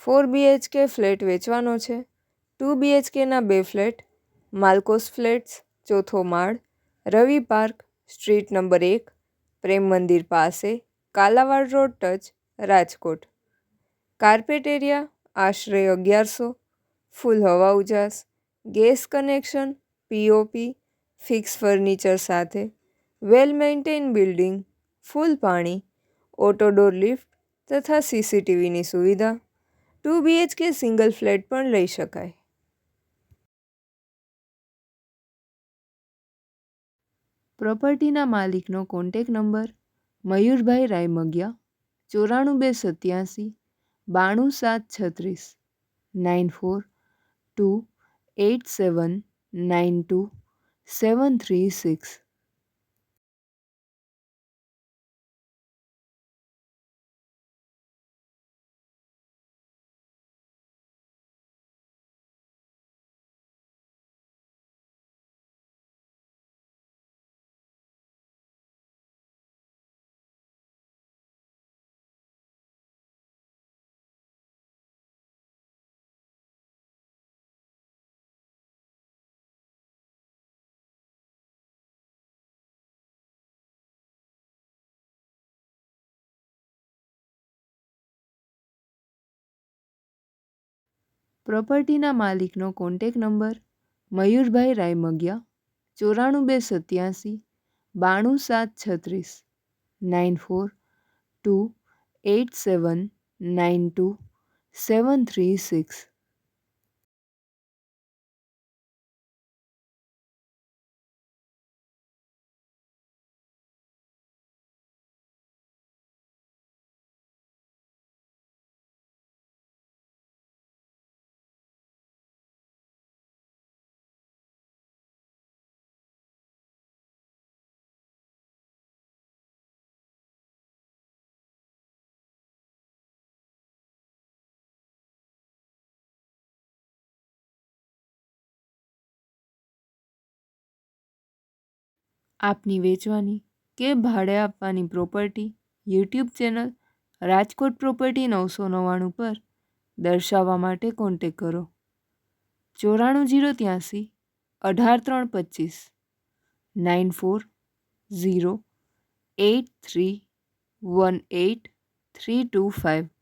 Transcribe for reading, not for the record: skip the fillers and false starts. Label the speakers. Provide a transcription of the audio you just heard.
Speaker 1: 4 BHK flat વેચવાનો છે. 2 BHKના 2 flat, માલ્કોસ flats, ચોથો માળ, Ravi park, street number 1, Prem Mandir પાસે, Kalawad road touch, Rajkot. Carpet area આશરે 1100, ફૂલ હવા ઉજાસ, gas connection, POP, fix furniture સાથે, વેલ મેન્ટેન બિલ્ડિંગ, ફૂલ પાણી, ઓટો ડોર લિફ્ટ તથા સીસીટીવીની સુવિધા. 2 BHK સિંગલ ફ્લેટ પણ લઈ શકાય. પ્રોપર્ટીના માલિકનો કોન્ટેક નંબર મયુરભાઈ રાયમગિયા 94 287 92 736. પ્રોપર્ટીના માલિકનો કોન્ટેક નંબર મયુરભાઈ રાયમગિયા 94 287 92 736. આપની વેચવાની કે ભાડે આપવાની property YouTube channel Rajkot property 999 પર દર્શાવવા માટે કોન્ટેક કરો. 94 083 25 94 083 18325.